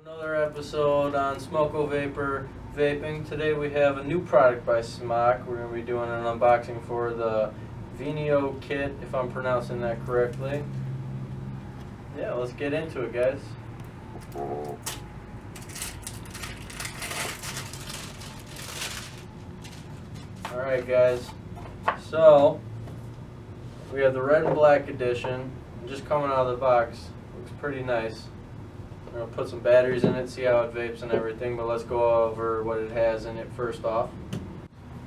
Another episode on Smoko Vapor Vaping. Today we have a new product by Smok. We're going to be doing an unboxing for the Veneno kit, if I'm pronouncing that correctly. Yeah, let's get into it, guys. Alright guys, so we have the red and black edition. Just coming out of the box, looks pretty nice. We're going to put some batteries in it, see how it vapes and everything, but let's go over what it has in it first off.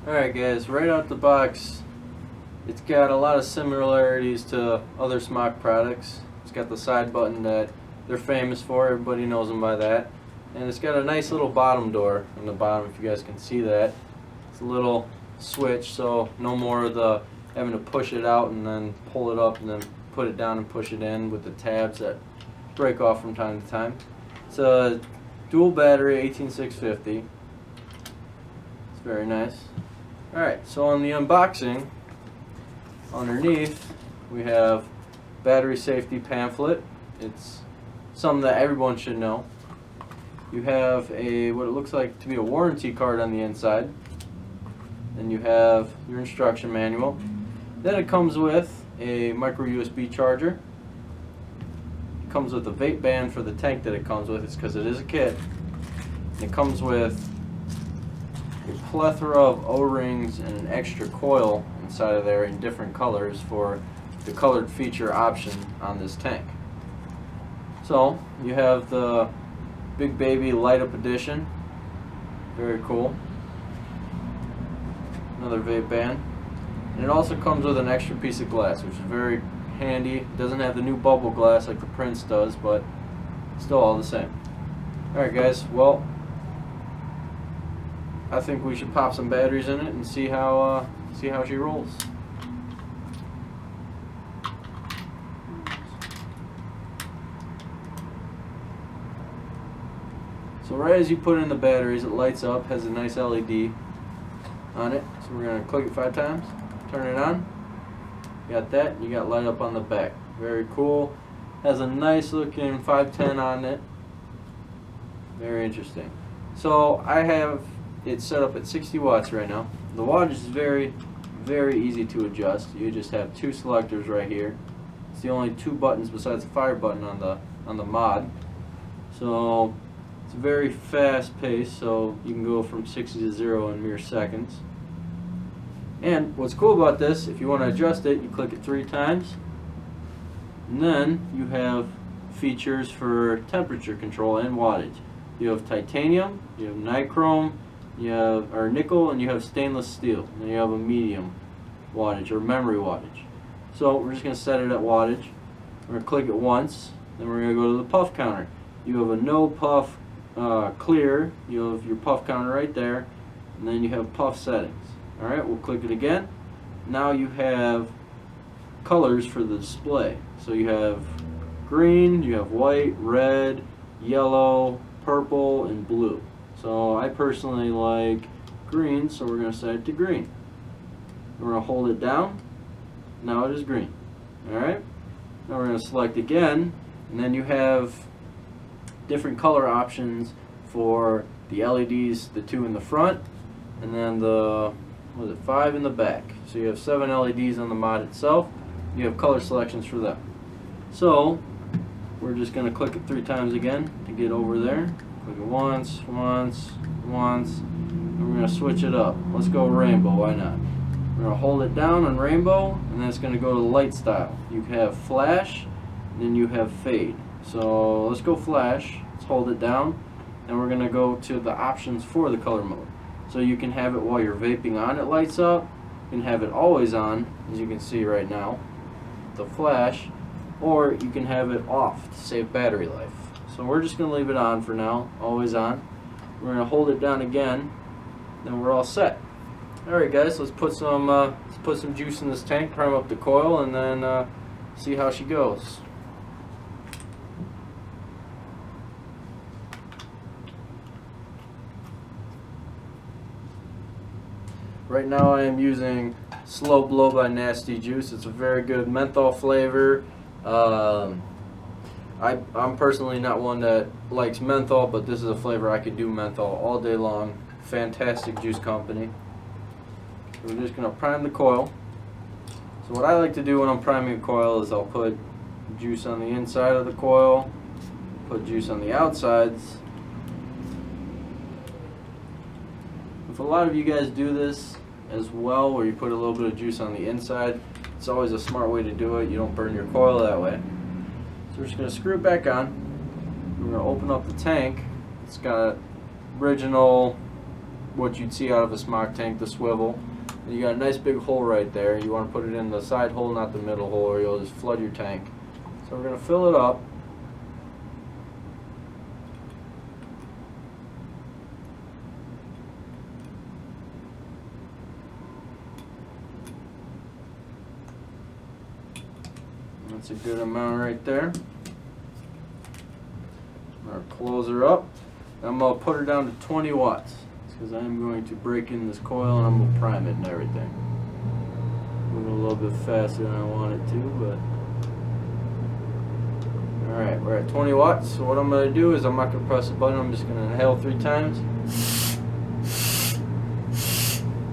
Alright guys, right out the box, it's got a lot of similarities to other Smok products. It's got the side button that they're famous for, everybody knows them by that. And it's got a nice little bottom door on the bottom, if you guys can see that. It's a little switch, so no more of the having to push it out and then pull it up and then put it down and push it in with the tabs that break off from time to time. It's a dual battery 18650. It's very nice. Alright, so on the unboxing, underneath we have battery safety pamphlet. It's something that everyone should know. You have a what it looks like to be a warranty card on the inside. Then you have your instruction manual. Then it comes with a micro USB charger. It comes with a vape band for the tank that it comes with. It's because it is a kit. And it comes with a plethora of O-rings and an extra coil inside of there in different colors for the colored feature option on this tank. So you have the Big Baby Light Up Edition. Very cool. Another vape band. And it also comes with an extra piece of glass, which is very handy. It doesn't have the new bubble glass like the Prince does, but still all the same. Alright guys, well, I think we should pop some batteries in it and see how she rolls. So right as you put in the batteries, it lights up, has a nice LED on it. So we're going to click it 5 times, turn it on. You got that, you got light up on the back. Very cool. Has a nice looking 510 on it. Very interesting. So I have it set up at 60 watts right now. The wattage is very easy to adjust. You just have 2 selectors right here. It's the only 2 buttons besides the fire button on the mod. So it's very fast paced, so you can go from 60 to 0 in mere seconds. And what's cool about this, if you want to adjust it, you click it 3 times. And then you have features for temperature control and wattage. You have titanium, you have nichrome, you have nickel, and you have stainless steel. And then you have a medium wattage or memory wattage. So we're just going to set it at wattage. We're going to click it once, then we're going to go to the puff counter. You have a no puff clear, you have your puff counter right there, and then you have puff settings. Alright, we'll click it again. Now you have colors for the display. So you have green, you have white, red, yellow, purple, and blue. So I personally like green, so we're going to set it to green. We're going to hold it down. Now it is green. Alright, now we're going to select again, and then you have different color options for the LEDs, the 2 in the front, and then the 5 in the back. So you have 7 LEDs on the mod itself. You have color selections for them. So we're just going to click it 3 times again to get over there. Click it once, and we're going to switch it up. Let's go rainbow, why not? We're going to hold it down on rainbow, and then it's going to go to light style. You have flash, and then you have fade. So let's go flash, let's hold it down, and we're going to go to the options for the color mode. So you can have it while you're vaping on, it lights up. You can have it always on, as you can see right now, the flash, or you can have it off to save battery life. So we're just going to leave it on for now, always on. We're going to hold it down again, then we're all set. Alright guys, let's put some juice in this tank, prime up the coil, and then see how she goes. Right now I am using Slow Blow by Nasty Juice. It's a very good menthol flavor. I'm personally not one that likes menthol, but this is a flavor I could do menthol all day long. Fantastic juice company. So we're just going to prime the coil. So what I like to do when I'm priming a coil is I'll put juice on the inside of the coil, put juice on the outsides. If a lot of you guys do this as well, where you put a little bit of juice on the inside, it's always a smart way to do it. You don't burn your coil that way. So we're just going to screw it back on. We're going to open up the tank. It's got original, what you'd see out of a Smok tank, the swivel. And you got a nice big hole right there. You want to put it in the side hole, not the middle hole, or you'll just flood your tank. So we're going to fill it up. That's a good amount right there. I'm going to close her up. I'm going to put her down to 20 watts because I'm going to break in this coil and I'm going to prime it and everything. Moving a little bit faster than I want it to, but alright, we're at 20 watts. So what I'm going to do is I'm not going to press the button, I'm just going to inhale 3 times.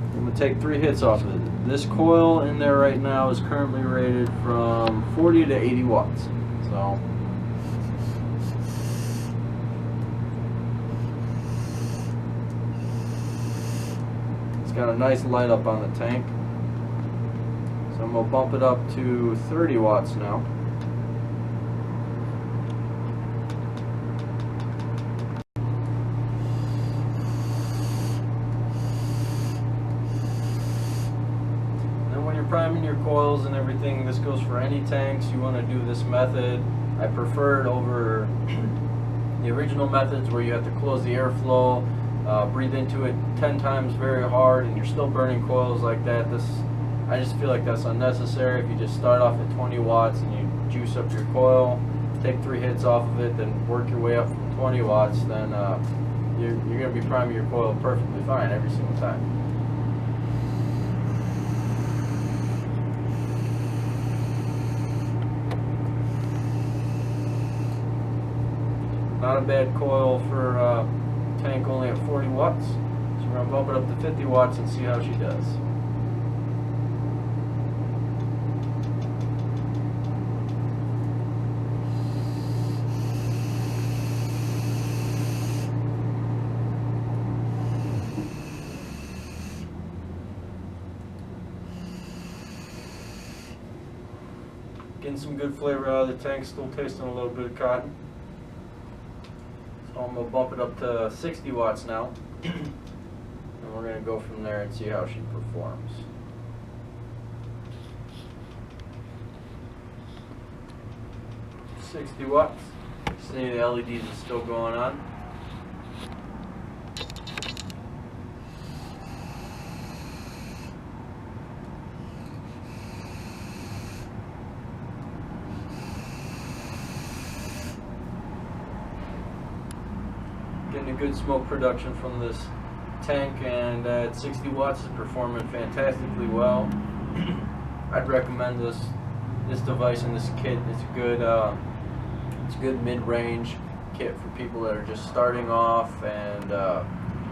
I'm going to take 3 hits off of it. This coil in there right now is currently rated from 40 to 80 watts. So it's got a nice light up on the tank. So I'm going to bump it up to 30 watts now. Priming your coils and everything, this goes for any tanks. You want to do this method. I prefer it over the original methods where you have to close the airflow, breathe into it 10 times very hard, and you're still burning coils like that. I just feel like that's unnecessary. If you just start off at 20 watts and you juice up your coil, take 3 hits off of it, then work your way up from 20 watts, then you're going to be priming your coil perfectly fine every single time. Not a bad coil for a tank only at 40 watts. So we're going to bump it up to 50 watts and see how she does. Getting some good flavor out of the tank, still tasting a little bit of cotton. I'm going to bump it up to 60 watts now, and we're going to go from there and see how she performs. $60 watts. See the LEDs are still going on. Getting a good smoke production from this tank, and at 60 watts is performing fantastically well. I'd recommend this device and this kit. It's a good mid-range kit for people that are just starting off and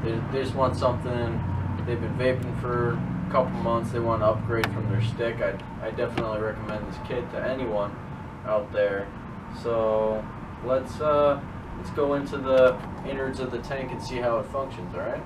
they just want something. They've been vaping for a couple months, they want to upgrade from their stick. I definitely recommend this kit to anyone out there. So let's go into the innards of the tank and see how it functions, alright?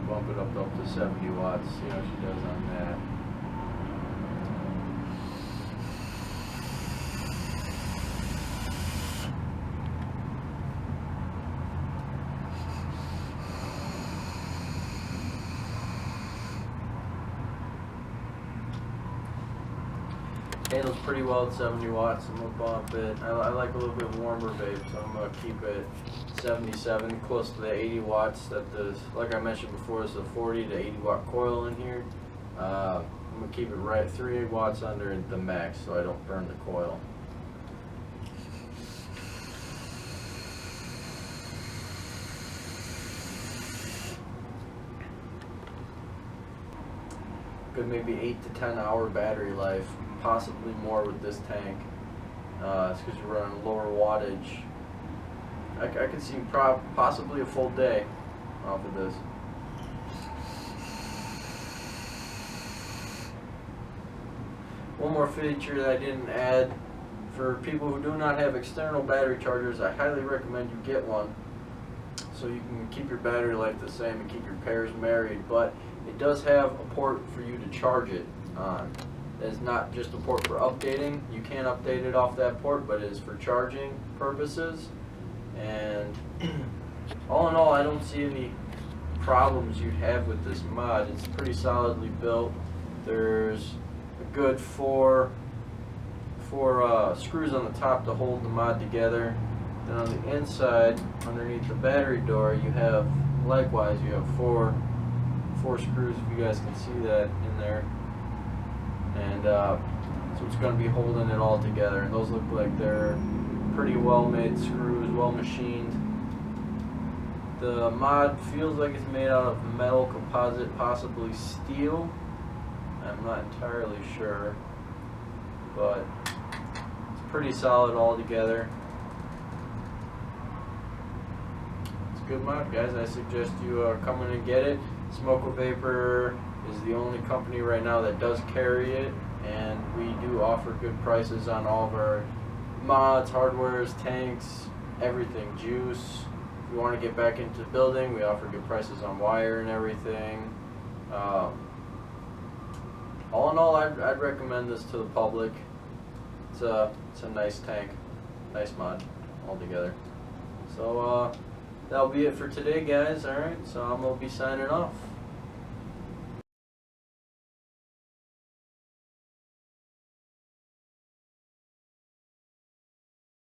Bump it up to 70 watts, see how she does on that. Handles pretty well at 70 watts. I'm going to bump it. I like a little bit warmer vape, so I'm going to keep it 77, close to the 80 watts. Like I mentioned before, there's a 40 to 80 watt coil in here. I'm going to keep it right 3 watts under the max so I don't burn the coil. Good maybe 8 to 10 hour battery life, possibly more with this tank. It's because you're running lower wattage. I could see possibly a full day off of this. One more feature that I didn't add, for people who do not have external battery chargers, I highly recommend you get one so you can keep your battery life the same and keep your pairs married, but it does have a port for you to charge it on. It's not just a port for updating. You can update it off that port, but it is for charging purposes. And all in all, I don't see any problems you'd have with this mod. It's pretty solidly built. There's a good four screws on the top to hold the mod together. Then on the inside, underneath the battery door, you have four screws, if you guys can see that in there. And so it's going to be holding it all together. And those look like they're pretty well made screws, well machined. The mod feels like it's made out of metal composite, possibly steel. I'm not entirely sure, but it's pretty solid all together. It's a good mod, guys. I suggest you come in and get it. Smok Vapor is the only company right now that does carry it, and we do offer good prices on all of our mods, hardwares, tanks, everything, juice. If you want to get back into building, we offer good prices on wire and everything. All in all, I'd recommend this to the public. It's a nice tank, nice mod altogether. So that'll be it for today, guys. Alright, so I'm going to be signing off.